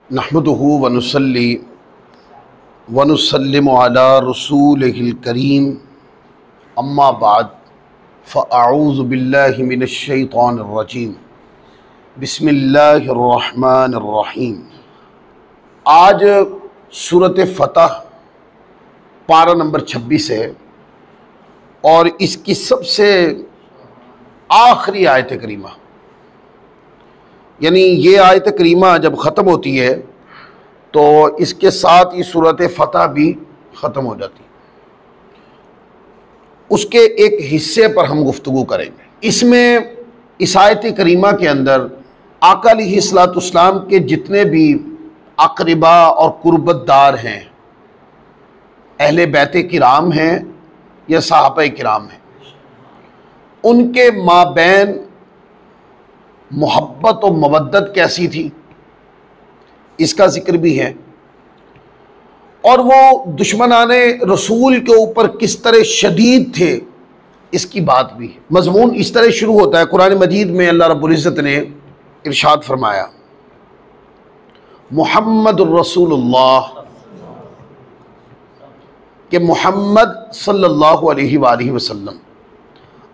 नहमदुहु व नुसल्ली व नुसल्लिमु अला रसूलिहिल करीम अम्मा बाद फ़अऊज़ु बिल्लाहि मिनश शैतानिर रजीम बिस्मिल्लाहिर रहमानिर रहीम। आज सूरत फ़तह पारा नंबर 26 है और इसकी सबसे आखिरी आयत करीमा, यानी ये आयत करीमा जब ख़त्म होती है तो इसके साथ ही सूरत फ़तह भी ख़त्म हो जाती है। उसके एक हिस्से पर हम गुफ्तगू करेंगे। इसमें इस आयत करीमा के अंदर आका अलैहिस्सलाम के जितने भी अक़रिबा और कुर्बतदार हैं, अहले बैत किराम हैं या सहाबा किराम हैं, उनके माबैन मोहब्बत और मवद्दत कैसी थी इसका जिक्र भी है, और वो दुश्मनाने रसूल के ऊपर किस तरह शदीद थे इसकी बात भी है। मज़मून इस तरह शुरू होता है। कुरान मजीद में अल्लाह रब्बुल इज़्ज़त ने इरशाद फरमाया, मुहम्मदुर रसूलुल्लाह, कि मोहम्मद सल्लल्लाहु अलैहि वसल्लम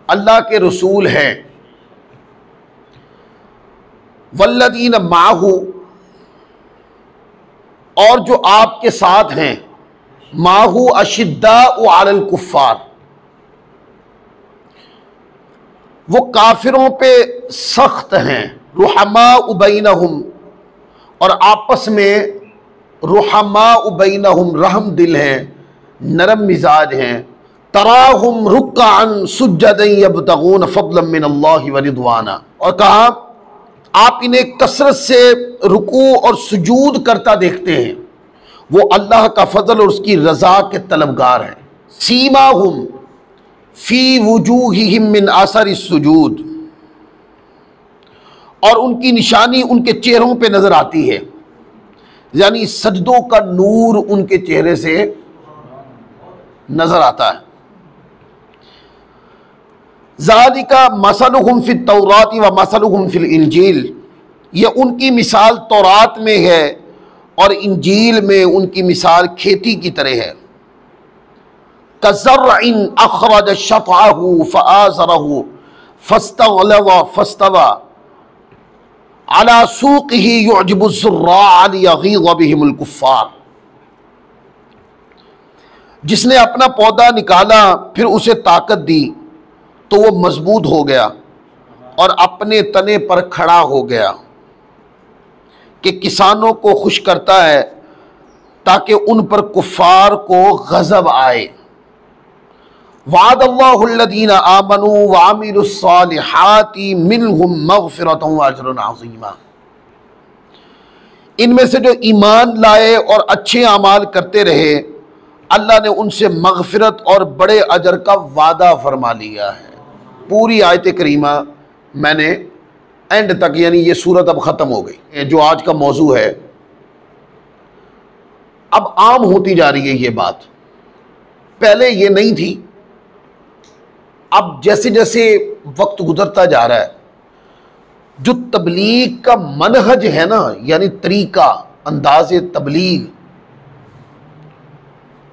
अल्लाह के रसूल हैं। वल्लदीन माहू, और जो आपके साथ हैं, माहू अशिद्दाउ अलल कुफ्फार, वो काफिरों पे सख्त हैं। रुहमाउ बैनहुम, और आपस में रुहमाउ बैनहुम, रहम दिल हैं, नरम मिजाज हैं। तराहुम रुक्कान सुज्जदन यब्तगून फज़लन मिनल्लाहि व रिदवाना, और कहा आप इन्हें कसरत से रुकू और सुजूद करता देखते हैं, वो अल्लाह का फजल और उसकी रजा के तलबगार हैं। सीमाहुम फी वुजूहिहिम मिन असरि सुजूद, और उनकी निशानी उनके चेहरों पे नजर आती है, यानी सजदों का नूर उनके चेहरे से नजर आता है। ज़ालिका मसलुहुम फित तौरात व मसलुहुम फिल इंजील, ये उनकी मिसाल तौरात में है और इंजील में उनकी मिसाल खेती की तरह है। कज़र्इन अख़रज शतअहु फ़आज़रहु फ़स्तवा अला सूक़िही युअजिबु ज़ुर्राअ लियग़ीज़ बिहिमुल कुफ़्फ़ार, जिसने अपना पौधा निकाला फिर उसे ताकत दी तो वो मजबूत हो गया और अपने तने पर खड़ा हो गया, कि किसानों को खुश करता है ताकि उन पर कुफ़ार को गज़ब आए। वादल्लाहुल्लज़ीना आमनू व अमिलुस्सालिहाति मिनहुम मग़फ़िरतुन व अज्रुन अज़ीमा, इनमें से जो ईमान लाए और अच्छे अमाल करते रहे, अल्लाह ने उनसे मग़फ़िरत और बड़े अजर का वादा फरमा लिया है। पूरी आयत करीमा मैंने एंड तक, यानी ये सूरत अब ख़त्म हो गई। जो आज का मौजू है, अब आम होती जा रही है ये बात, पहले ये नहीं थी। अब जैसे जैसे वक्त गुजरता जा रहा है, जो तबलीग का मनहज है ना, यानी तरीका, अंदाज़े तबलीग,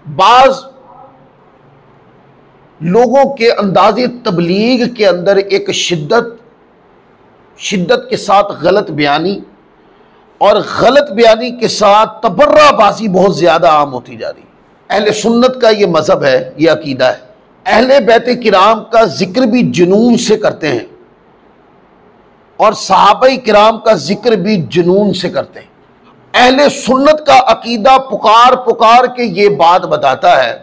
बाज़ लोगों के अंदाज़े तबलीग के अंदर एक शिद्दत के साथ गलत बयानी और गलत बयानी के साथ तबर्राबाजी बहुत ज़्यादा आम होती जा रही है। अहले सुन्नत का ये मज़हब है, ये अकीदा है। अहले बैत किराम का जिक्र भी जुनून से करते हैं और सहाबा किराम का जिक्र भी जुनून से करते हैं। अहले सुन्नत का अकीदा पुकार पुकार के ये बात बताता है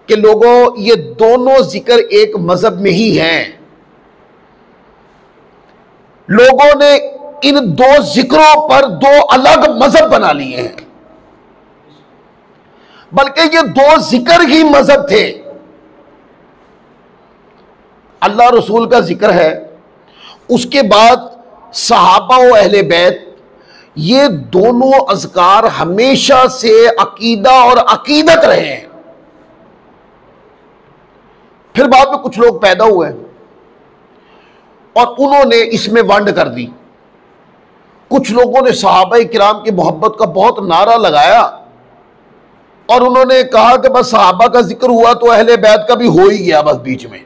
कि लोगों, ये दोनों जिक्र एक मजहब में ही हैं। लोगों ने इन दो जिक्रों पर दो अलग मजहब बना लिए हैं, बल्कि ये दो जिक्र ही मजहब थे। अल्लाह रसूल का जिक्र है, उसके बाद सहाबा और अहले बैत, ये दोनों अज़कार हमेशा से अकीदा और अकीदत रहे हैं। फिर बाद में कुछ लोग पैदा हुए और उन्होंने इसमें वंड कर दी, कुछ लोगों ने सहाबाए किराम की मोहब्बत का बहुत नारा लगाया और उन्होंने कहा कि बस सहाबा का जिक्र हुआ तो अहले बैत का भी हो ही गया, बस बीच में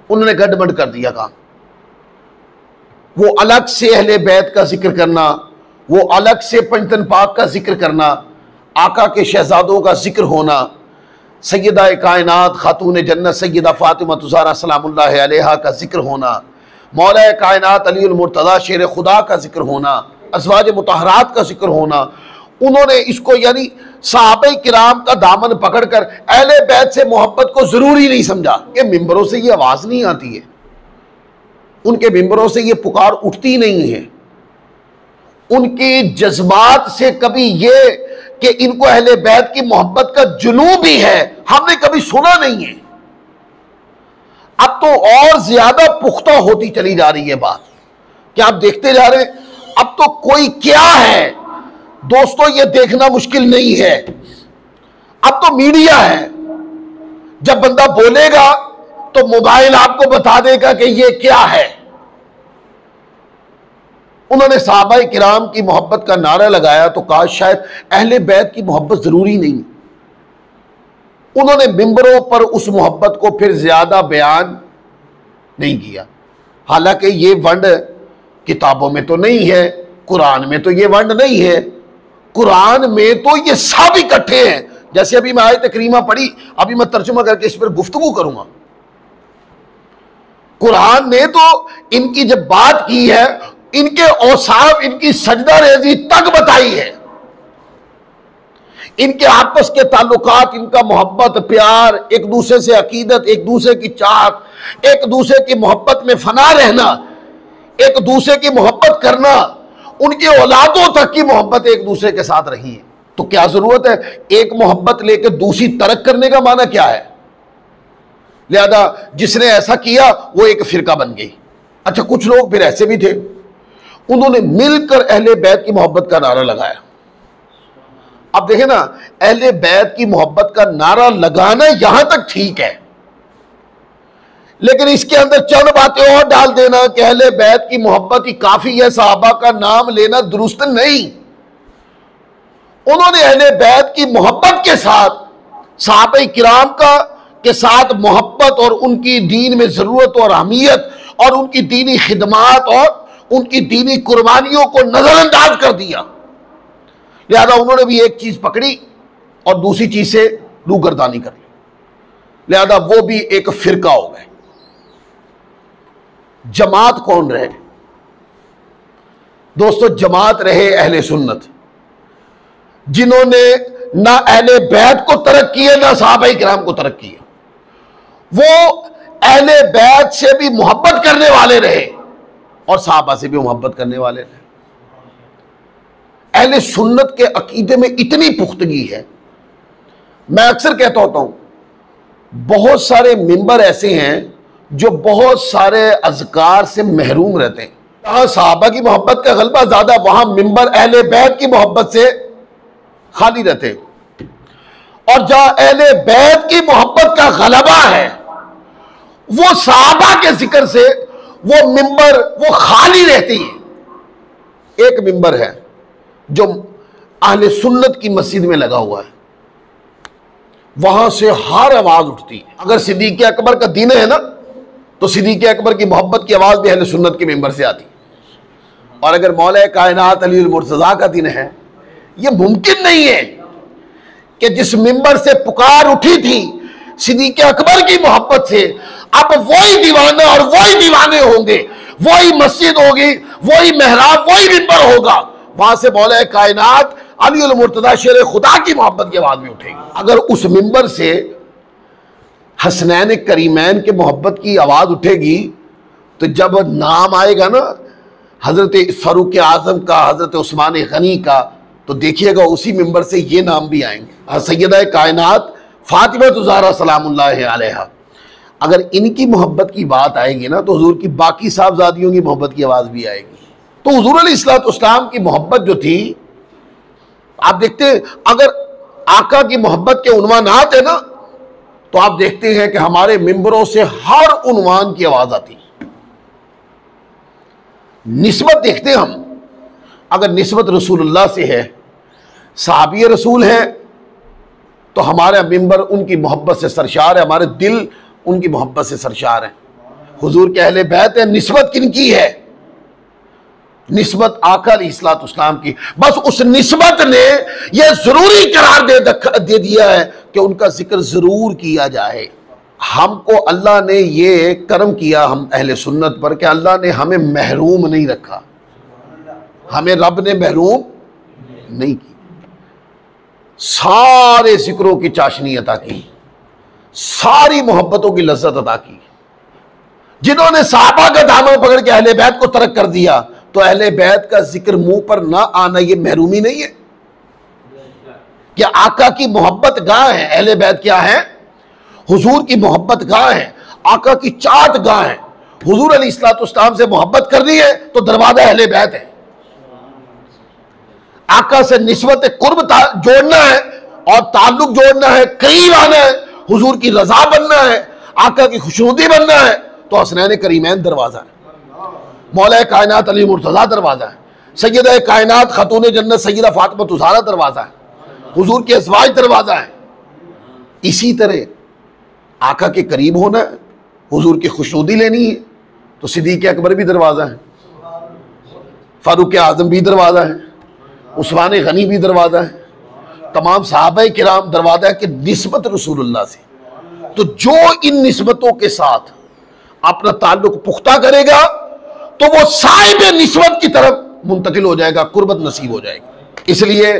उन्होंने गड़बड़ कर दिया काम। वो अलग से अहले बैत का जिक्र करना, वो अलग से पंजतन पाक का जिक्र करना, आका के शहजादों का जिक्र होना, सैयदा कायनात खातून जन्नत सैयदा फातिमा ज़हरा सलामुल्लाह अलैहा का जिक्र होना, मौला कायनात अलीउल मुर्तज़ा शेर खुदा का जिक्र होना, अज़वाज मुतहरात का जिक्र होना, उन्होंने इसको यानी सहाबाए किराम का दामन पकड़कर अहले बैत से मोहब्बत को जरूरी नहीं समझा कि मिंबरों से ये आवाज नहीं आती है, उनके मिंबरों से ये पुकार उठती नहीं है, उनके जज्बात से कभी ये कि इनको अहले बैत की मोहब्बत का जुनून भी है हमने कभी सुना नहीं है। अब तो और ज्यादा पुख्ता होती चली जा रही है बात कि आप देखते जा रहे हैं अब तो कोई क्या है दोस्तों ये देखना मुश्किल नहीं है, अब तो मीडिया है, जब बंदा बोलेगा तो मोबाइल आपको बता देगा कि ये क्या है। उन्होंने सहाबाए किराम की मोहब्बत का नारा लगाया तो कहा शायद अहले बैत की मोहब्बत जरूरी नहीं। उन्होंने मिंबरों पर उस मोहब्बत को फिर ज्यादा बयान नहीं किया, हालांकि ये वंड किताबों में तो नहीं है, कुरान में तो ये वंड नहीं है, कुरान में तो ये सब इकट्ठे हैं। जैसे अभी मैं आयत करीमा पढ़ी, अभी मैं तर्जुमा करके इस पर गुफ्तगू करूंगा। कुरान ने तो इनकी जब बात की है, इनके औसाफ, इनकी सजदा रेजी तक बताई है, इनके आपस के ताल्लुकात, इनका मोहब्बत प्यार, एक दूसरे से अकीदत, एक दूसरे की चाहत, एक दूसरे की मोहब्बत में फना रहना, एक दूसरे की मोहब्बत करना, उनकी औलादों तक की मोहब्बत एक दूसरे के साथ रही है। तो क्या जरूरत है एक मोहब्बत लेकर दूसरी तरक करने का माना क्या है? लिहाजा जिसने ऐसा किया वो एक फिरका बन गई। अच्छा, कुछ लोग फिर ऐसे भी थे, उन्होंने मिलकर अहले बैत की मोहब्बत का नारा लगाया। अब देखें ना, अहले बैत की मोहब्बत का नारा लगाना यहां तक ठीक है, लेकिन इसके अंदर चंद बातें और डाल देना कि अहले बैत की मोहब्बत ही काफी है, सहाबा का नाम लेना दुरुस्त नहीं। उन्होंने अहले बैत की मोहब्बत के साथ सहाबाए किराम का के साथ मोहब्बत और उनकी दीन में जरूरत और अहमियत और उनकी दीनी खिदमात और उनकी दीनी कुर्बानियों को नजरअंदाज कर दिया। लिहाजा उन्होंने भी एक चीज पकड़ी और दूसरी चीज से रूगर्दानी कर ली, लिहाजा वो भी एक फिरका हो गए। जमात कौन रहे दोस्तों? जमात रहे अहले सुन्नत, जिन्होंने ना अहले बैत को तरक किए ना सहाबाए किराम को तरक किए। वो अहले बैत से भी मोहब्बत करने वाले रहे और सहाबा से भी मोहब्बत करने वाले रहे। अहले सुन्नत के अकीदे में इतनी पुख्तगी है, मैं अक्सर कहता होता हूं, बहुत सारे मिंबर ऐसे हैं जो बहुत सारे अज़कार से महरूम रहते हैं। जहां सहाबा की मोहब्बत का गलबा ज्यादा, वहां मिंबर अहले बैत की मोहब्बत से खाली रहते हैं। और जहां अहले बैत की मोहब्बत का गलबा है, वो सहाबा के जिक्र से वो मिंबर वो खाली रहती है। एक मिंबर है जो अहले सुन्नत की मस्जिद में लगा हुआ है, वहां से हर आवाज उठती है। अगर सिद्दीक़ अकबर का दिन है ना, तो सिद्दीक़ अकबर की मोहब्बत की आवाज भी अहले सुन्नत के मिंबर से आती है। और अगर मौला कायनात अलीउल मुर्तज़ा का दिन है, यह मुमकिन नहीं है कि जिस मिंबर से पुकार उठी थी सिद्दीक़ अकबर की मोहब्बत से, अब वही दीवाना और वही दीवाने होंगे, वही मस्जिद होगी, वही मेहराब, वही मिंबर होगा, वहां से मौला कायनात अलीउल मुर्तज़ा शेर खुदा की मोहब्बत की आवाज में उठेगी। अगर उस मिंबर से हसनैन करीमैन के मोहब्बत की आवाज उठेगी, तो जब नाम आएगा ना हजरत फारूक आजम का, हजरत उस्मान गनी का, तो देखिएगा उसी मिंबर से ये नाम भी आएंगे, सैयदा कायनात फातिमा ज़हरा सलामुल्लाह अलैहा। अगर इनकी मोहब्बत की बात आएगी ना, तो हुजूर की बाकी साहबजादियों की मोहब्बत की आवाज भी आएगी। तो हुजूर अलैहिस्सलाम की मोहब्बत जो थी, आप देखते हैं अगर आका की मोहब्बत के उन्वानात है ना, तो आप देखते हैं कि हमारे मिंबरों से हर उन्वान की आवाज आती है। निस्बत देखते हैं हम अगर निस्बत रसूलुल्लाह से है, सहाबी रसूल है, तो हमारे मिंबर उनकी मोहब्बत से सरशार है, हमारे दिल उनकी मोहब्बत से सरशार है। हुजूर के अहले बैत है, निस्बत किनकी है? निस्बत आका अलैहिस्सलाम की। बस उस निस्बत ने यह जरूरी करार दे दिया है कि उनका जिक्र जरूर किया जाए। हमको अल्लाह ने ये करम किया, हम अहले सुन्नत पर, कि अल्लाह ने हमें महरूम नहीं रखा, हमें रब ने महरूम नहीं की। सारे जिक्रों की चाशनी अता की, सारी मोहब्बतों की लज्जत अता की। जिन्होंने सहाबा का दामन पकड़ के अहले बैत को तरक कर दिया, तो अहले बैत का जिक्र मुंह पर ना आना ये महरूमी नहीं है? क्या आका की मोहब्बत गाह है? अहले बैत क्या है? हुजूर की मोहब्बत गाह है, आका की चाट गाह है। हुजूर अलैहिस्सलाम से मोहब्बत करनी है तो दरवाजा अहले बैत है। आका से निस्बत कुर्ब जोड़ना है और ताल्लुक जोड़ना है, करीब आना है, हुजूर की रजा बनना है, आका की खुशनुदी बनना है, तो हसनैन करीमैन दरवाजा है, मौला कायनात अली मुर्तज़ा दरवाजा है, सैयदा कायनात खातून जन्नत सैयदा फातिमा ज़हरा दरवाजा है, हुजूर के अज़वाज दरवाजा है। इसी तरह आका के करीब होना है, हुजूर की खुशनुदी लेनी है, तो सिद्दीक़ अकबर भी दरवाजा है, फारूक आज़म भी दरवाजा है, उस्मान गनी भी दरवाजा है, तमाम सहाबा किराम दरवाजा है कि निस्बत रसूलुल्लाह से। तो जो इन निस्बतों के साथ अपना ताल्लुक पुख्ता करेगा तो वो साहिब निस्बत की तरफ मुंतकिल हो जाएगा, कुर्बत नसीब हो जाएगी। इसलिए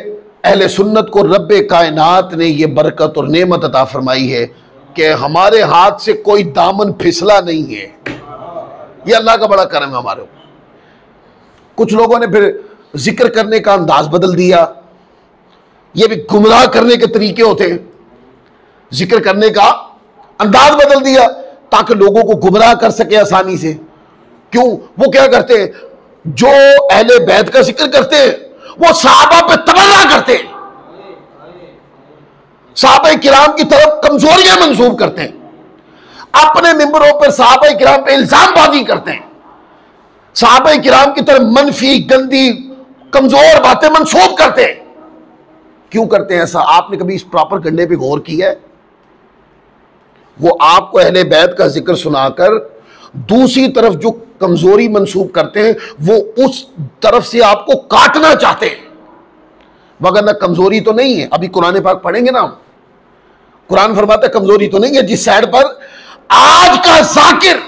अहले सुन्नत को रब्बे कायनात ने यह बरकत और नेमत अता फरमाई है कि हमारे हाथ से कोई दामन फिसला नहीं है। यह अल्लाह का बड़ा करम है हमारे ऊपर। कुछ लोगों ने फिर जिक्र करने का अंदाज बदल दिया, यह भी गुमराह करने के तरीके होते हैं, जिक्र करने का अंदाज बदल दिया ताकि लोगों को गुमराह कर सके आसानी से। क्यों? वो क्या करते हैं, जो अहले बैत का जिक्र करते हैं वो सहाबा पे तबर्रा करते हैं, सहाबा किराम की तरफ कमजोरियां मंसूब करते हैं, अपने मिंबरों पर सहाबा किराम पे इल्जामबाजी करते हैं, सहाबा किराम की तरफ मनफी गंदी कमजोर बातें मंसूब करते हैं। क्यों करते हैं ऐसा? आपने कभी इस प्रॉपर गंडे पे गौर किया है? वो आपको अहले बैत का जिक्र सुनाकर दूसरी तरफ जो कमजोरी मंसूब करते हैं वो उस तरफ से आपको काटना चाहते हैं, मगर ना कमजोरी तो नहीं है। अभी कुरान पाक पढ़ेंगे ना, कुरान फरमाता है कमजोरी तो नहीं है। जिस साइड पर आज का जाकिर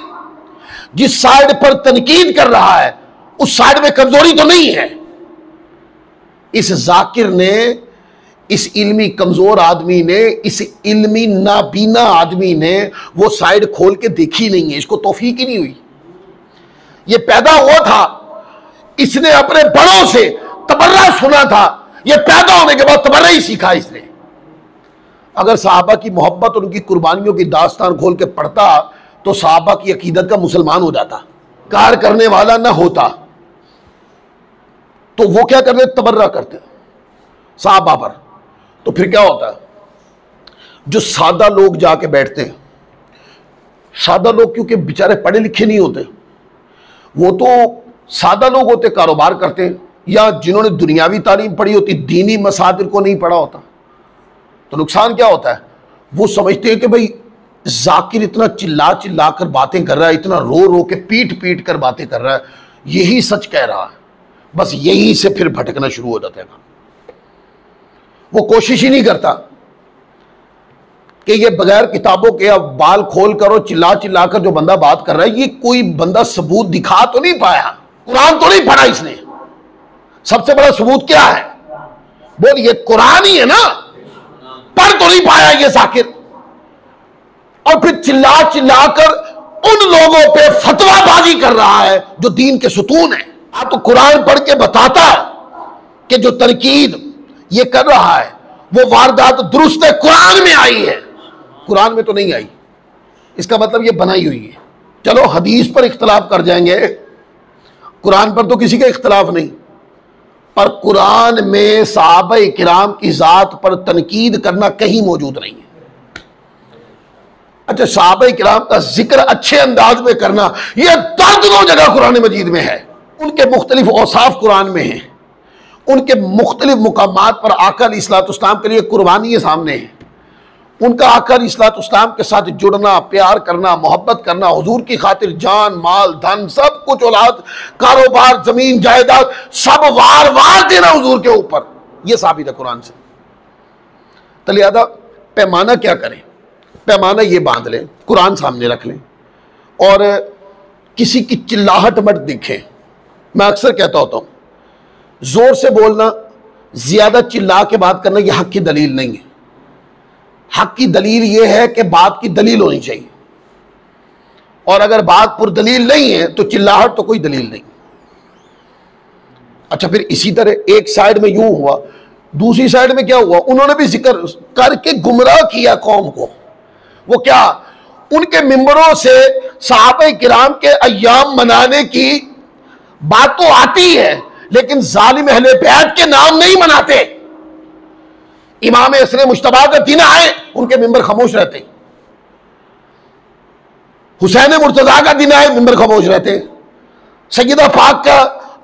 जिस साइड पर तनकीद कर रहा है उस साइड में कमजोरी तो नहीं है। इस जाकिर ने, इस इल्मी कमजोर आदमी ने, इस इल्मी नाबीना आदमी ने वो साइड खोल के देखी नहीं है, इसको तौफीक ही नहीं हुई। ये पैदा हुआ था, इसने अपने बड़ों से तबर्रा सुना था, ये पैदा होने के बाद तबर्रा ही सीखा इसने। अगर सहाबा की मोहब्बत और उनकी कुर्बानियों की दास्तान खोल के पढ़ता तो सहाबा की अकीदत का मुसलमान हो जाता, कार करने वाला ना होता। तो वो क्या करते? तबर्रा करते सहाबा पर। तो फिर क्या होता है, जो सादा लोग जाके बैठते हैं, सादा लोग क्योंकि बेचारे पढ़े लिखे नहीं होते, वो तो सादा लोग होते, कारोबार करते हैं, या जिन्होंने दुनियावी तालीम पढ़ी होती, दीनी मसादिर को नहीं पढ़ा होता। तो नुकसान क्या होता है, वो समझते हैं कि भाई जाकिर इतना चिल्ला चिल्ला कर बातें कर रहा है, इतना रो रो के पीट पीट कर बातें कर रहा है, यही सच कह रहा है। बस यहीं से फिर भटकना शुरू हो जाता है। वो कोशिश ही नहीं करता कि ये बगैर किताबों के अब बाल खोल कर और चिल्ला चिल्ला कर जो बंदा बात कर रहा है, ये कोई बंदा सबूत दिखा तो नहीं पाया, कुरान तो नहीं पढ़ा इसने। सबसे बड़ा सबूत क्या है? बोल, ये कुरान ही है ना, पढ़ तो नहीं पाया ये जाकिर। और फिर चिल्ला चिल्ला कर उन लोगों पे फतवाबाजी कर रहा है जो दीन के सुतून है। आप तो कुरान पढ़ के बताता है कि जो तनकीद ये कर रहा है वो वारदात दुरुस्त कुरान में आई है, कुरान में तो नहीं आई। इसका मतलब ये बनाई हुई है। चलो हदीस पर इख्तलाफ कर जाएंगे, कुरान पर तो किसी का इख्तलाफ नहीं, पर कुरान में सहाबा किराम की जात पर तनकीद करना कहीं मौजूद नहीं है। अच्छा, सहाबा किराम का जिक्र अच्छे अंदाज में करना, यह दर्जनों जगह कुरान मजीद में है, उनके मुख्तलिफ औसाफ कुरान में हैं। उनके मुख्तलिफ मुकामात पर आका अलैहिस्सलाम के लिए कुर्बानी सामने है। उनका आका अलैहिस्सलाम के साथ जुड़ना, प्यार करना, मोहब्बत करना, हुजूर की खातिर जान, माल, धन, सब कुछ, औलाद, कारोबार, जमीन, जायदाद, सब वार वार देना हुजूर के ऊपर, यह साबित है कुरान से। तो लिहाजा पैमाना क्या करें? पैमाना ये बांध लें, कुरान सामने रख लें और किसी की चिल्लाहट मत दिखें। मैं अक्सर कहता होता हूं, जोर से बोलना, ज्यादा चिल्ला के बात करना, यह हक की दलील नहीं है। हक की दलील यह है कि बात की दलील होनी चाहिए, और अगर बात पुरदलील नहीं है तो चिल्लाहट तो कोई दलील नहीं। अच्छा, फिर इसी तरह एक साइड में यूं हुआ, दूसरी साइड में क्या हुआ? उन्होंने भी जिक्र करके गुमराह किया कौम को। वो क्या? उनके मिंबरों से सहाबा किराम के अय्याम मनाने की बात तो आती है, लेकिन जालिम अहले बैत के नाम नहीं मनाते। इमाम असरे मुश्तबा का दिन आए, उनके मिंबर खामोश रहते। हुसैन मुर्तजा का दिन आए, मिंबर खामोश रहते। सैयदा पाक का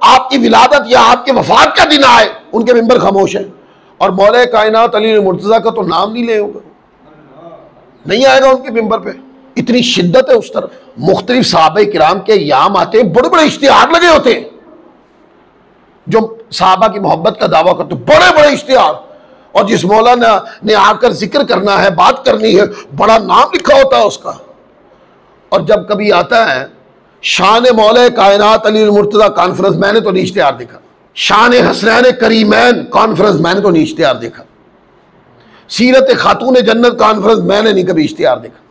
आपकी विलादत या आपके वफात का दिन आए, उनके मिंबर खामोश है। और मौला कायनात अली मुर्तजा का तो नाम नहीं ले होगा, नहीं आएगा उनके मिंबर पे। इतनी शिद्दत है उस तरफ। मुख्तलिफ सहाबा किराम के याम आते हैं, बड़े बड़े इश्तिहार लगे होते हैं, जो सहाबा की मोहब्बत का दावा करते, बड़े बड़े इश्तिहार। और जिस मौलाना ने आकर जिक्र करना है, बात करनी है, बड़ा नाम लिखा होता है उसका। और जब कभी आता है शान मौला कायनात अली मुर्तजा कॉन्फ्रेंस, मैंने तो नहीं इश्तिहार देखा। शान हसनैन करीमैन कॉन्फ्रेंस, मैंने तो नहीं इश्तिहार देखा। सीरत खातून जन्नत कॉन्फ्रेंस, मैंने नहीं कभी इश्तिहार देखा।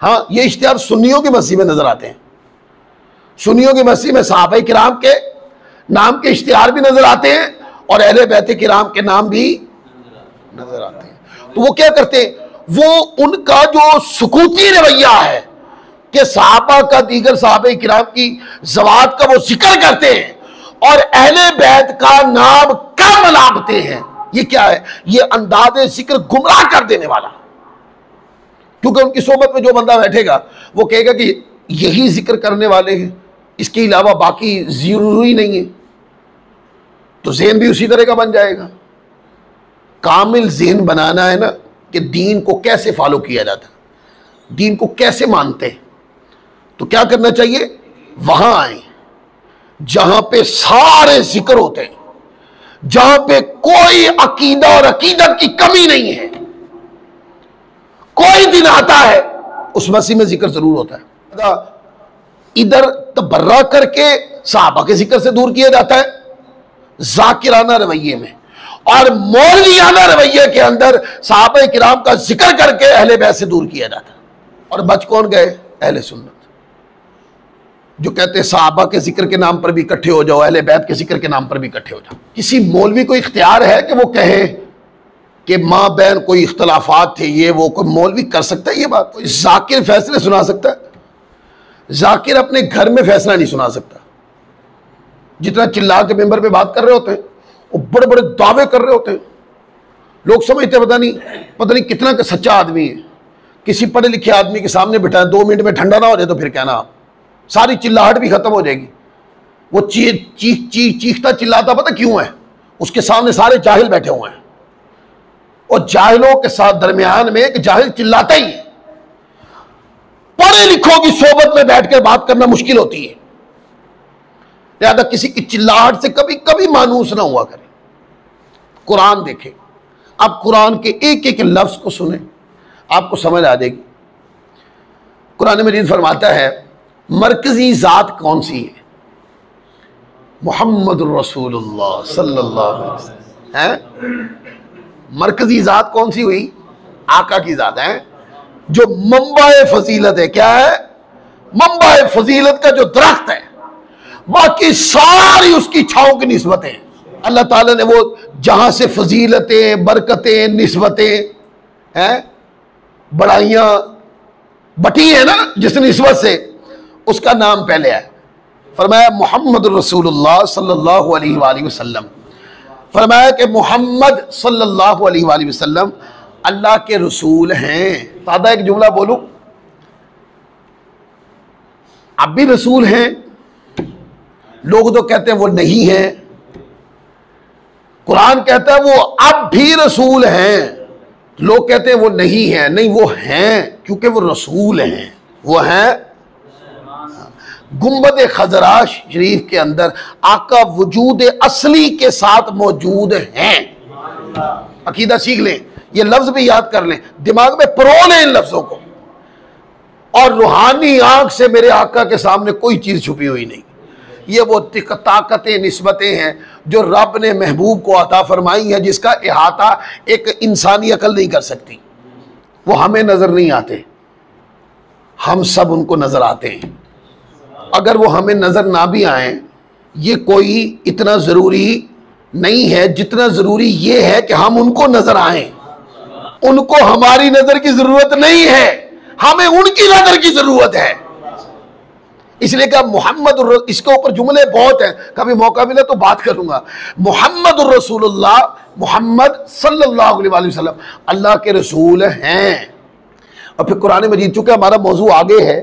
हाँ, ये इश्तिहार सुन्नियों की मस्जिद में नजर आते हैं। सुन्नियों की मस्जिद में सहाबा किराम के नाम के इश्तिहार भी नजर आते हैं और अहले बैत किराम के नाम भी नजर आते हैं। तो वो क्या करते हैं? वो उनका जो सुकूती रवैया है कि सहाबा का, दीगर सहाबा किराम की ज़वात का वो जिक्र करते हैं और अहले बैत का नाम कम लाभते हैं, ये क्या है? ये अंदाज़े जिक्र गुमराह कर देने वाला। क्योंकि उनकी सोबत में जो बंदा बैठेगा वो कहेगा कि यही जिक्र करने वाले हैं, इसके अलावा बाकी जरूरी नहीं है, तो ज़हन भी उसी तरह का बन जाएगा। कामिल ज़हन बनाना है ना, कि दीन को कैसे फॉलो किया जाता है, दीन को कैसे मानते हैं। तो क्या करना चाहिए? वहां आए जहां पे सारे जिक्र होते हैं, जहां पे कोई अकीदा और अकीदत की कमी नहीं है। कोई दिन आता है उस मसीह में जिक्र जरूर होता है। इधर तबर्रा करके सहाबा के जिक्र से दूर किया जाता है जाकिराना रवैये में, और मौलवियाना रवैये के अंदर सहाबा किराम का जिक्र करके अहले बैत से दूर किया जाता है। और बच कौन गए? अहले सुन्नत, जो कहते हैं सहाबा के जिक्र के नाम पर भी इकट्ठे हो जाओ, अहले बैत के जिक्र के नाम पर भी इकट्ठे हो जाओ। किसी मौलवी को इख्तियार है कि वो कहे कि माँ बहन कोई इख्तलाफात थे, ये वो? कोई मौलवी कर सकता है ये बात? कोई जाकिर फैसले सुना सकता है? जाकिर अपने घर में फैसला नहीं सुना सकता। जितना चिल्ला के मेंबर पे बात कर रहे होते हैं, वो बड़े बड़े दावे कर रहे होते हैं, लोग समझते पता नहीं कितना का सच्चा आदमी है। किसी पढ़े लिखे आदमी के सामने बिठाए, 2 मिनट में ठंडा ना हो जाए तो फिर कहना, सारी चिल्लाहट भी खत्म हो जाएगी। वो चीखता चिल्लाता पता क्यों है? उसके सामने सारे जाहिल बैठे हुए हैं, और जाहिलों के साथ दरमियान में एक जाहिल चिल्लाता ही है। पढ़े लिखों की सोबत में बैठकर बात करना मुश्किल होती है, लिहाजा किसी की चिल्लाहट से कभी कभी मानूस ना हुआ करें। कुरान देखें, आप कुरान के एक एक लफ्ज को सुने, आपको समझ आ जाएगी। कुरान मजीद फरमाता है मरकजी जात कौन सी है? मुहम्मदुर रसूलुल्लाह सल्लल्लाहु अलैहि वसल्लम है। मरकजी जात कौन सी हुई? आका की जात है, जो मंबाए फजीलत है। क्या है? मंबाए फजीलत का जो दरख्त है, बाकी सारी उसकी छाओं की निस्बतें। अल्लाह ताला ने वो जहां से फजीलतें, बरकतें, निस्बतें हैं, बड़ाइयां बटी है ना, जिस निस्बत से, उसका नाम पहले है। फरमाया मोहम्मद रसूलुल्लाह सल्लल्लाहु अलैहि वसल्लम। फरमाया कि मोहम्मद सल्लल्लाहु अलैहि वसल्लम अल्लाह के रसूल हैं। तादा एक जुमला बोलूं, अब भी रसूल हैं। लोग तो कहते हैं वो नहीं है, कुरान कहता है वो अब भी रसूल हैं। लोग कहते हैं वो नहीं है, नहीं वो हैं, क्योंकि वो रसूल हैं। वो हैं गुंबद खजरा शरीफ के अंदर आका वजूद असली के साथ मौजूद हैं। अकीदा सीख लें, ये लफ्ज भी याद कर लें, दिमाग में परो लें इन लफ्जों को। और रूहानी आंख से मेरे आका के सामने कोई चीज छुपी हुई नहीं। ये वो ताकतें निस्बतें हैं जो रब ने महबूब को अता फरमाई है, जिसका अहाता एक इंसानी अकल नहीं कर सकती। वो हमें नजर नहीं आते, हम सब उनको नजर आते हैं। अगर वो हमें नजर ना भी आए, ये कोई इतना जरूरी नहीं है जितना जरूरी ये है कि हम उनको नजर आए। उनको हमारी नजर की जरूरत नहीं है, हमें उनकी नजर की जरूरत है। इसलिए कहा मोहम्मद, इसके ऊपर जुमले बहुत हैं, कभी मौका मिले तो बात करूंगा। मोहम्मद रसूलुल्लाह, मोहम्मद सल्लल्लाहु अलैहि वसल्लम अल्लाह के रसूल हैं। और फिर कुरान मजीद, चूंकि हमारा मौजू आगे है,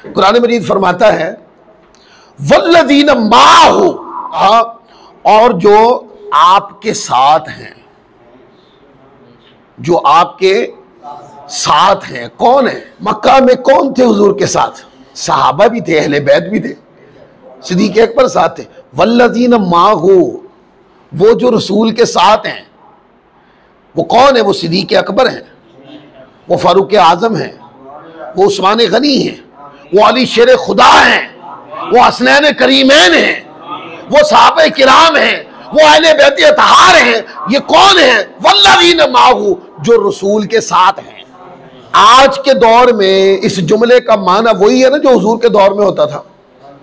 कुरान मजीद फरमाता है वल्लज़ीन माहू, और जो आपके साथ हैं, जो आपके साथ हैं। कौन है? मक्का में कौन थे हुजूर के साथ? सहाबा भी थे, अहले बैत भी थे, सिद्दीक़ अकबर साथ थे। वल्लज़ीन माहू, वो जो रसूल के साथ हैं, वो कौन है? वो सिद्दीक़ अकबर हैं, वो फारूक आज़म हैं, वो उस्मान गनी हैं, वो अली शेर खुदा हैं, वो हसनैन करीमैन हैं, वो सहाबा किराम हैं, वो अहले बैत अतहार हैं। ये कौन है? वल्लज़ीन माहू, जो रसूल के साथ हैं। आज के दौर में इस जुमले का माना वही है ना जो हुजूर के दौर में होता था।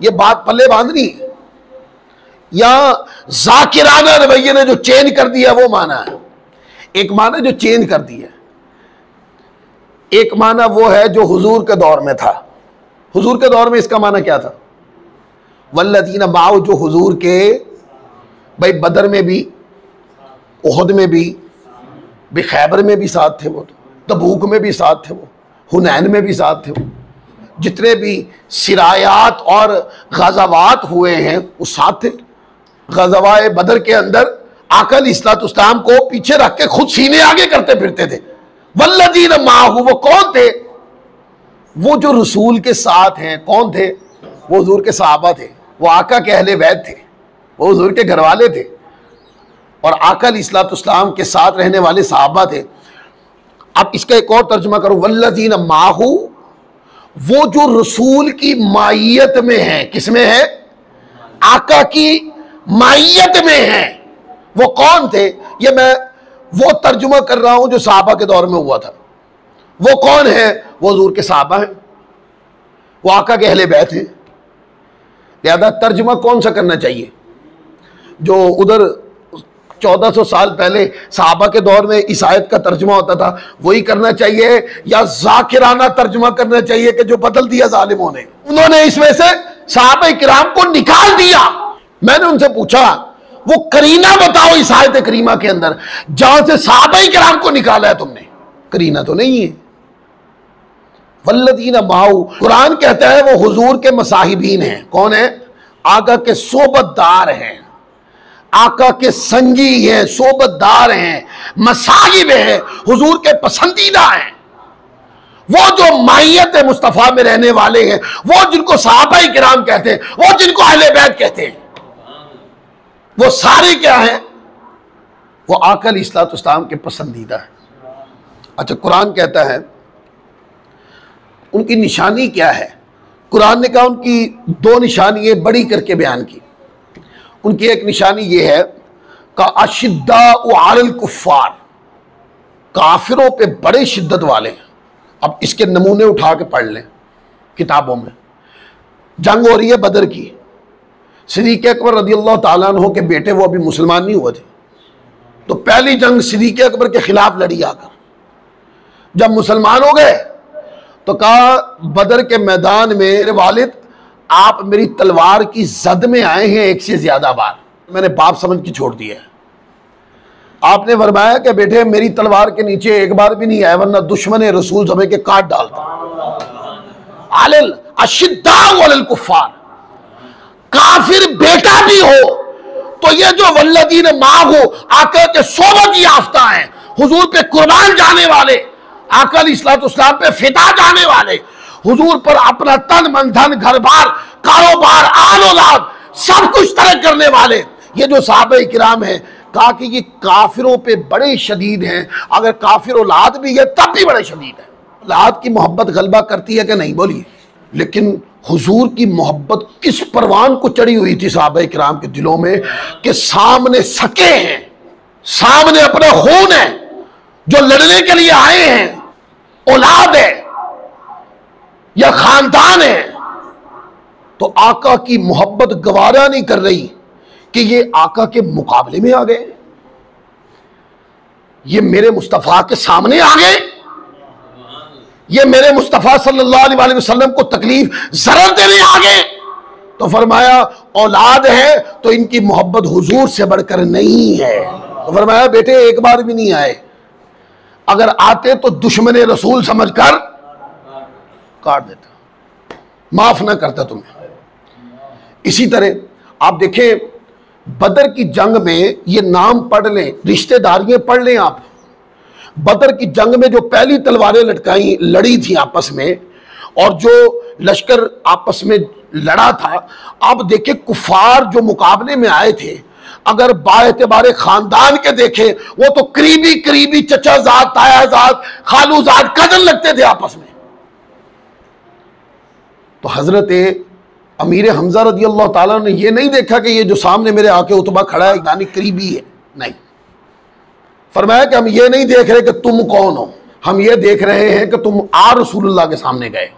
ये बात पल्ले बांधनी है, या जाकिराना रवैये ने जो चेंज कर दिया वो माना है। एक माना जो चेंज कर दिया, एक माना वो है जो हुजूर के दौर में था। हुजूर के दौर में इसका माना क्या था? वल्लज़ीन माहू, जो हुजूर के, भाई बदर में भी, उहद में भी, खैबर में भी साथ थे, वो तबूक में भी साथ थे, वो हुनैन में भी साथ थे, वो जितने भी सिरायात और गज़वात हुए हैं वो साथ थे। गज़वाए बदर के अंदर आका अलैहिस्सलाम को पीछे रख के खुद सीने आगे करते फिरते थे। वल्लज़ीन माहू, वो कौन थे? वो जो रसूल के साथ हैं। कौन थे? वो हुजूर के सहाबा थे, वो आका के अहले बैत थे, वो हुजूर के घर वाले थे, और आका अलैहिस्सलाम के साथ रहने वाले सहाबा थे। अब इसका एक और तर्जुमा करो, वल्लज़ीन माहू, वो जो रसूल की माइयत में है। किसमें है? आका की माइयत में है। वो कौन थे? ये मैं वो तर्जुमा कर रहा हूं जो सहाबा के दौर में हुआ था। वो कौन है? वो हुजूर के सहाबा हैं, वो आका के अहले बैत हैं। लिहाजा तर्जुमा कौन सा करना चाहिए? जो उधर 1400 साल पहले सहाबा के दौर में इस आयत का तर्जुमा होता था वही करना चाहिए, या जाकिराना तर्जुमा करना चाहिए कि जो बदल दिया जालिमों ने? उन्होंने इसमें से सहाबा किराम को निकाल दिया। मैंने उनसे पूछा वो करीना बताओ इस आयत करीमा के अंदर जहां से सहाबा किराम को निकाला है तुमने। करीना तो नहीं है। वल्लज़ीन माहू, कुरान कहता है वो हुजूर के मसाहिबीन हैं। कौन है? आका के सोबतदार हैं, आका के संगी हैं, सोबतदार हैं, मसाहिब हैं, हुजूर के पसंदीदा हैं। वो जो माहियत मुस्तफ़ा में रहने वाले हैं, वो जिनको सहाबा किराम कहते हैं, वो जिनको अहले बैत कहते हैं, वो सारे क्या हैं? वो आका अलैहिस्सलाम के पसंदीदा है। अच्छा, कुरान कहता है उनकी निशानी क्या है? कुरान ने कहा उनकी दो निशानियां बड़ी करके बयान की। उनकी एक निशानी ये है का अशिद्दाउ अलल कुफ्फार, काफिरों पे बड़े शिद्दत वाले हैं। अब इसके नमूने उठा के पढ़ लें किताबों में। जंग हो रही है बदर की, सिद्दीक़ अकबर रज़ियल्लाहु ताला अन्हु के बेटे वो अभी मुसलमान नहीं हुए थे, तो पहली जंग सिद्दीक़ अकबर के खिलाफ लड़ी आकर। जब मुसलमान हो गए तो कहा बदर के मैदान में मेरे वालिद आप मेरी तलवार की जद में आए हैं एक से ज्यादा बार, मैंने बाप समझ के छोड़ दिया है। आपने फरमाया कि बेटे मेरी तलवार के नीचे एक बार भी नहीं आए वरना दुश्मन रसूल समय के काट डालता। आलिल अशिद्दाउ अलल कुफ्फार, काफिर बेटा भी हो तो ये जो वल्लदीन माहू आका के सोबत याफ्ता हैं, हुजूर पे कुर्बान जाने वाले, आका अलैहिस्सलाम पे फिदा जाने वाले, हुजूर पर अपना तन मन धन घर बार कारोबार आल औलाद सब कुछ तरक करने वाले ये जो सहाबा किराम हैं, कहा कि ये काफिरों पे बड़े शदीद हैं। अगर काफिर औलाद भी है तब भी बड़े शदीद है। औलाद की मोहब्बत गलबा करती है कि नहीं, बोलिए। लेकिन हुजूर की मोहब्बत किस परवान को चढ़ी हुई थी सहाबा किराम के दिलों में कि सामने सके हैं, सामने अपना खून है जो लड़ने के लिए आए हैं, औलाद है या खानदान है, तो आका की मोहब्बत गवारा नहीं कर रही कि ये आका के मुकाबले में आ गए, ये मेरे मुस्तफा के सामने आ गए, ये मेरे मुस्तफा सल्लल्लाहु अलैहि वसल्लम को तकलीफ जरर देने आ गए। तो फरमाया औलाद है तो इनकी मोहब्बत हुजूर से बढ़कर नहीं है। तो फरमाया बेटे एक बार भी नहीं आए, अगर आते तो दुश्मन रसूल समझकर काट देता, माफ ना करता तुम्हें। इसी तरह आप देखें बदर की जंग में, ये नाम पढ़ लें, रिश्तेदारियां पढ़ लें आप। बदर की जंग में जो पहली तलवारें लड़ी थी आपस में, और जो लश्कर आपस में लड़ा था, आप देखें कुफार जो मुकाबले में आए थे, अगर बाएतबारे खानदान के देखे वो तो करीबी करीबी चचाजाद, तायाजाद, खालूजाद, कजन लगते थे आपस में। तो हजरत अमीर हमजा रदी अल्लाह ताला ने ये नहीं देखा कि ये जो सामने मेरे आके उतबा खड़ा है यानी करीबी है, नहीं। फरमाया कि हम ये नहीं देख रहे कि तुम कौन हो, हम ये देख रहे हैं कि तुम रसूलुल्लाह के सामने गए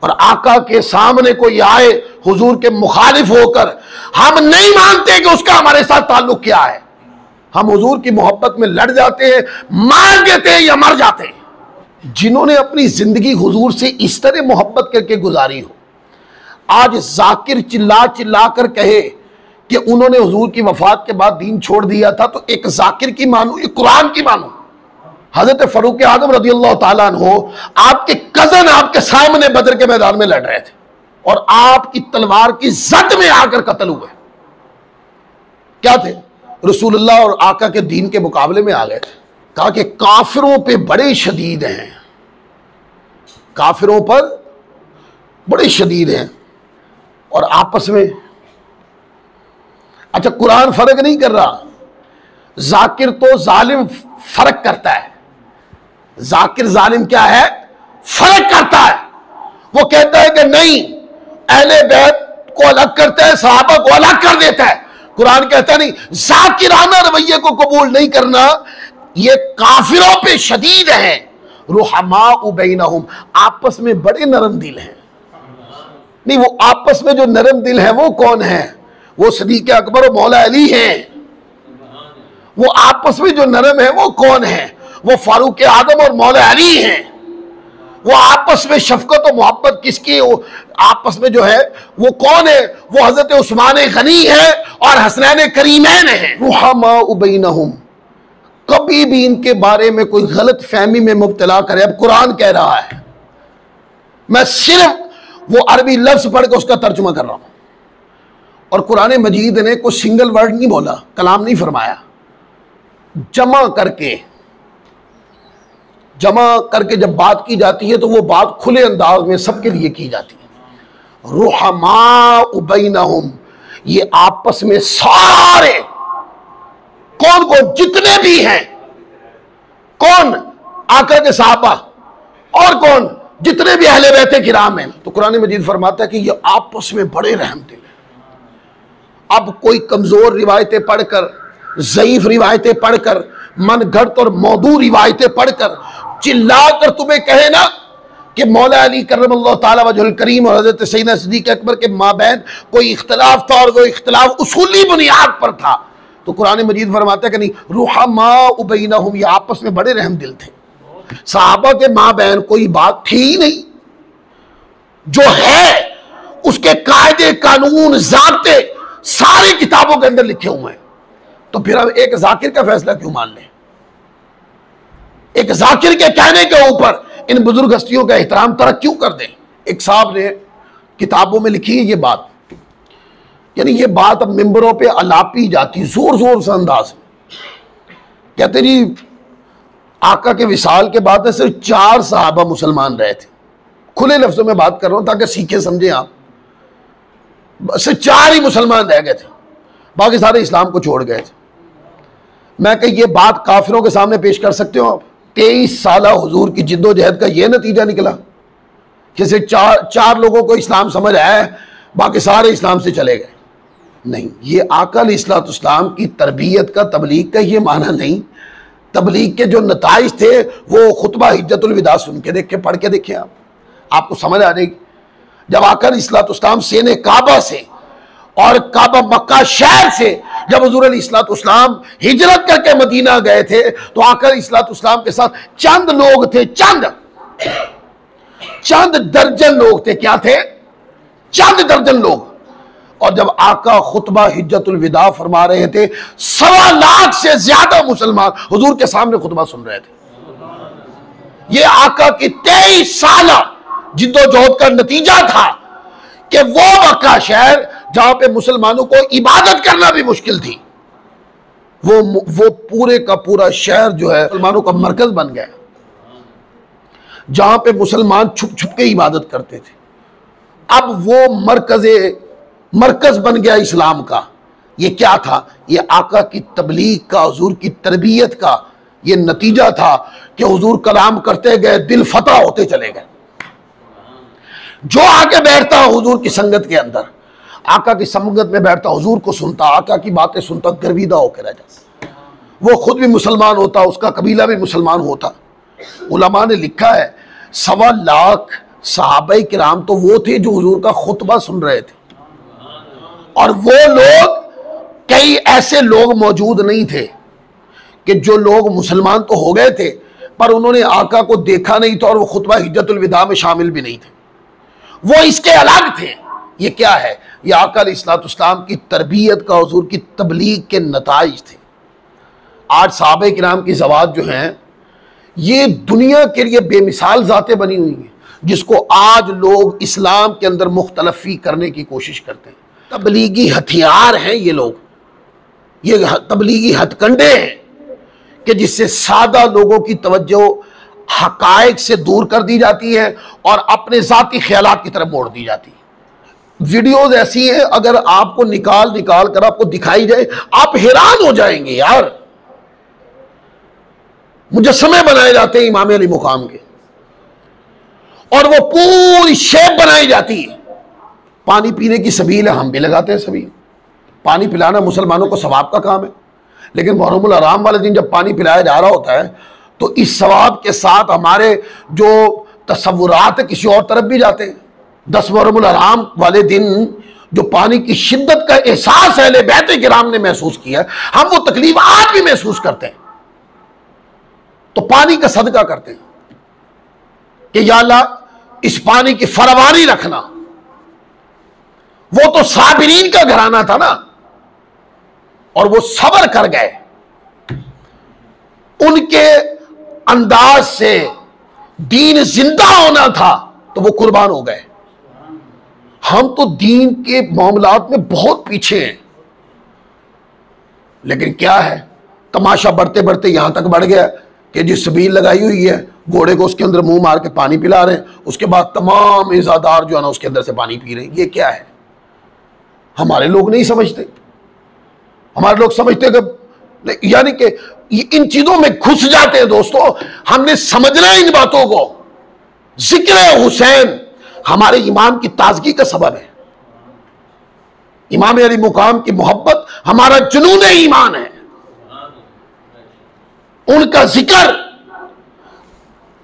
और आका के सामने कोई आए हुजूर के मुखालिफ होकर, हम नहीं मानते कि उसका हमारे साथ ताल्लुक क्या है। हम हुजूर की मोहब्बत में लड़ जाते हैं, मार देते हैं या मर जाते हैं। जिन्होंने अपनी जिंदगी हुजूर से इस तरह मोहब्बत करके गुजारी हो, आज जाकिर चिल्ला चिल्ला कर कहे कि उन्होंने हुजूर की वफात के बाद दीन छोड़ दिया था, तो एक जाकिर की मानो, एक कुरान की मानो। हजरत फरूक आजम रज़ी अल्लाह ताला अन्हो आपके कजन आपके सामने बदर के मैदान में लड़ रहे थे और आपकी तलवार की जद में आकर कत्ल हुए। क्या थे? रसूलुल्लाह और आका के दीन के मुकाबले में आ गए थे। कहा कि काफिरों पे बड़े शदीद हैं, काफिरों पर बड़े शदीद हैं। और आपस में, अच्छा कुरान फर्क नहीं कर रहा, जाकिर तो जालिम फर्क करता है। जाकिर जालिम क्या है? फर्क करता है। वो कहता है कि नहीं, अहले बैत को अलग करता है, सहाबा को अलग कर देता है। कुरान कहता नहीं, जाकिराना रवैये को कबूल नहीं करना। ये काफिरों पे शदीद है, रुहमाउ बैनहुम, आपस में बड़े नरम दिल हैं। नहीं, वो आपस में जो नरम दिल है वो कौन है? वो सदीक अकबर और मौला अली हैं। वो आपस में जो नरम है वो कौन है? वो फारूक आजम और मौला अली हैं। वो आपस में शफकत और मोहब्बत किसकी, आपस में जो है वो कौन है? वो हजरत उस्मान गनी है और हसनैन करीमैन है। रुहमाउ बैनहुम, कभी भी इनके बारे में कोई गलत फहमी में मुब्तला करे। अब कुरान कह रहा है, मैं सिर्फ वो अरबी लफ्ज पढ़ के उसका तर्जुमा कर रहा हूं। और कुरान मजीद ने कोई सिंगल वर्ड नहीं बोला, कलाम नहीं फरमाया, जमा करके जब बात की जाती है तो वो बात खुले अंदाज में सबके लिए की जाती है। रुहमाउ बैनहुम, ये आपस में सारे कौन कौन जितने भी हैं, कौन? आका के सहाबा और कौन? जितने भी अहले बैत किराम हैं। तो कुरान मजीद फरमाता है कि ये आपस में बड़े रहम दिल है। अब कोई कमजोर रिवायतें पढ़कर, ज़ईफ रिवायतें पढ़कर, मन घड़त और मौदू रिवायतें पढ़कर चिल्लाकर तुम्हें कहे ना कि मौला अली करमल्लाहु ताला वजहुल करीम और हजरत सैयदना सिद्दीक़ अकबर के माबैन कोई इख्तिलाफ था और वो इख्तिलाफ उसूली बुनियाद पर था, तो कुरान मजीद फरमाता है कि नहीं, रुहमाउ बैनहुम, ये आपस में बड़े रहम दिल थे। सहाबा के माबैन कोई बात थी ही नहीं, जो है उसके कायदे कानून ज़ाब्ते सारी किताबों के अंदर लिखे हुए हैं। तो फिर हम एक जाकिर का फैसला क्यों मान लें? एक जाकिर के कहने के ऊपर इन बुजुर्ग हस्तियों का एहतराम तरक क्यों कर दें? एक साहब ने किताबों में लिखी है ये बात, यानी ये बात अब मिंबरों पे अलापी जाती जोर जोर से अंदाज में। कहते जी आका के विसाल के बाद सिर्फ 4 सहाबा मुसलमान रहे थे। खुले लफ्जों में बात कर रहा हूं ताकि सीखे समझे आप। सिर्फ 4 ही मुसलमान रह गए थे, बाकी सारे इस्लाम को छोड़ गए थे। मैं कही ये बात काफिरों के सामने पेश कर सकते हो आप? 23 साल हुजूर की जिद्दोजहद का ये नतीजा निकला कि सिर्फ चार लोगों को इस्लाम समझ आया, बाकी सारे इस्लाम से चले गए। नहीं, ये आका अलैहिस्सलाम की तरबियत का, तबलीग का ये माना नहीं। तबलीग के जो नताइज थे वो खुतबा हिज्जतुल विदा सुन के देखे, पढ़ के देखे आपको समझ आ जाएगी। जब आका अलैहिस्सलाम सेने काबा से और काबा मक्का शहर से जब हुजूर अलैहिस्सलाम हिजरत करके मदीना गए थे तो आका अलैहिस्सलाम के साथ चंद लोग थे, चंद दर्जन लोग थे। क्या थे? चंद दर्जन लोग। और जब आका खुतबा हिज्जतुल विदा फरमा रहे थे, 1.25 लाख से ज्यादा मुसलमान हुजूर के सामने खुतबा सुन रहे थे। ये आका की 23 साल जिद्दोजहद का नतीजा था कि वो मक्का शहर जहां पे मुसलमानों को इबादत करना भी मुश्किल थी, वो पूरे का पूरा शहर जो है मुसलमानों का मरकज बन गया, जहां पे मुसलमान छुप छुप के इबादत करते थे। अब वो मरकज बन गया इस्लाम का। ये क्या था? ये आका की तबलीग का, हुजूर की तरबियत का ये नतीजा था कि हुजूर कलाम करते गए, दिल फतह होते चले गए। जो आके बैठता हुजूर की संगत के अंदर, आका की संगत में बैठता, हुजूर को सुनता, आका की बातें सुनता, गर्विदा होकर रह जाता। वो खुद भी मुसलमान होता, उसका कबीला भी मुसलमान होता। उलमा ने लिखा है 1.25 लाख सहाबाए किराम तो वो थे जो हुजूर का खुतबा सुन रहे थे, और वो लोग, कई ऐसे लोग मौजूद नहीं थे कि जो लोग मुसलमान तो हो गए थे पर उन्होंने आका को देखा नहीं था और वो खुतबा हिज्जतुल विदा में शामिल भी नहीं थे, वो इसके अलग थे। ये क्या है? ये आका अलैहिस्सलाम की तरबियत का, हुजूर की तबलीग के नताइज थे। आज सहाबे किराम की ज़वात जो हैं ये दुनिया के लिए बेमिसाल ज़ातें बनी हुई हैं, जिसको आज लोग इस्लाम के अंदर मुख्तलफी करने की कोशिश करते हैं। तबलीगी हथियार हैं ये लोग, ये तबलीगी हथकंडे हैं कि जिससे सादा लोगों की तवज्जो हकायक से दूर कर दी जाती है और अपने ज़ाती ख्यालात की तरफ मोड़ दी जाती है। वीडियोज ऐसी हैं, अगर आपको निकाल कर आपको दिखाई जाए आप हैरान हो जाएंगे। यार मुजस्समे बनाए जाते हैं इमाम अली मुकाम के, और वो पूरी शेप बनाई जाती है। पानी पीने की सबील है, हम भी लगाते हैं सबील। पानी पिलाना मुसलमानों को सवाब का काम है, लेकिन मुहर्रमुल हराम वाले दिन जब पानी पिलाया जा रहा होता है तो इस सवाब के साथ हमारे जो तसव्वुरात है किसी और तरफ भी जाते हैं। 10 मुहर्रमुल हराम वाले दिन जो पानी की शिद्दत का एहसास अहले बैत किराम ने महसूस किया, हम वो तकलीफ आज भी महसूस करते हैं। तो पानी का सदका करते हैं कि या अल्लाह इस पानी की फरावानी रखना। वो तो साबिरीन का घराना था ना, और वो सब्र कर गए। उनके अंदाज से दीन जिंदा होना था तो वो कुर्बान हो गए। हम तो दीन के मामलात में बहुत पीछे हैं, लेकिन क्या है, तमाशा बढ़ते बढ़ते यहां तक बढ़ गया कि जिस सबील लगाई हुई है घोड़े को उसके अंदर मुंह मार के पानी पिला रहे हैं, उसके बाद तमाम इज़ादार जो है ना उसके अंदर से पानी पी रहे हैं। ये क्या है? हमारे लोग नहीं समझते। हमारे लोग समझते कि यानी कि इन चीजों में घुस जाते हैं। दोस्तों, हमने समझना है इन बातों को। जिक्र हुसैन हमारे ईमान की ताजगी का सबब है। इमाम अली मुकाम की मोहब्बत हमारा जुनून ईमान है। उनका जिक्र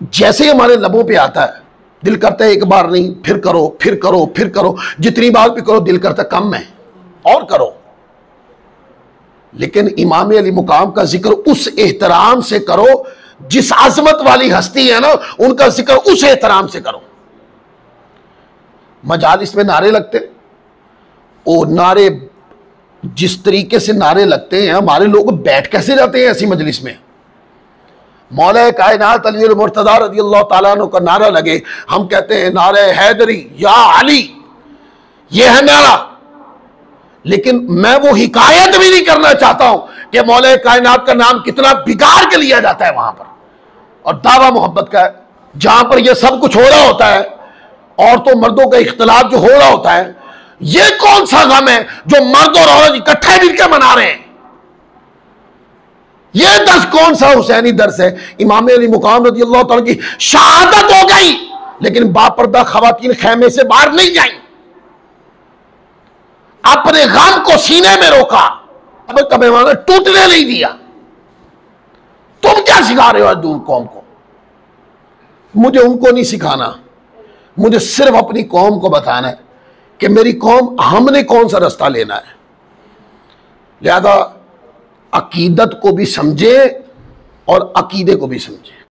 जैसे हमारे लबों पे आता है, दिल करता है एक बार नहीं, फिर करो, फिर करो, फिर करो। जितनी बार भी करो दिल करता कम है और करो। लेकिन इमाम अली मुकाम का जिक्र उस एहतराम से करो जिस आजमत वाली हस्ती है ना, उनका जिक्र उस एहतराम से करो। मजालिस में नारे लगते, वो नारे जिस तरीके से नारे लगते हैं, हमारे लोग बैठ कैसे जाते हैं ऐसी मजलिस में। मौला कायनात अली मुर्तज़ा रज़ियल्लाहु ताला अन्हु का नारा लगे, हम कहते हैं नारे हैदरी या अली, ये है नारा। लेकिन मैं वो हिकायत भी नहीं करना चाहता हूं कि मौला कायनात का नाम कितना बिगाड़ के लिया जाता है वहां पर, और दावा मोहब्बत का है जहां पर यह सब कुछ हो रहा होता है, औरतों मर्दों का इख्तिलाफ जो हो रहा होता है। यह कौन सा गम है जो मर्द और औरत इकट्ठे मिलकर मना रहे हैं? यह दर्स कौन सा हुसैनी दर्स है? इमाम अली मुकाम रज़ी अल्लाह तआला की शहादत हो गई, लेकिन बापर्दा खवातीन खैमे से बाहर नहीं जाई, अपने गम को सीने में रोका, अब कभी टूटने नहीं दिया। तुम क्या सिखा रहे हो दूर कौम को? मुझे उनको नहीं सिखाना, मुझे सिर्फ अपनी कौम को बताना है कि मेरी कौम, हमने कौन सा रास्ता लेना है। लिहाजा अकीदत को भी समझे और अकीदे को भी समझे।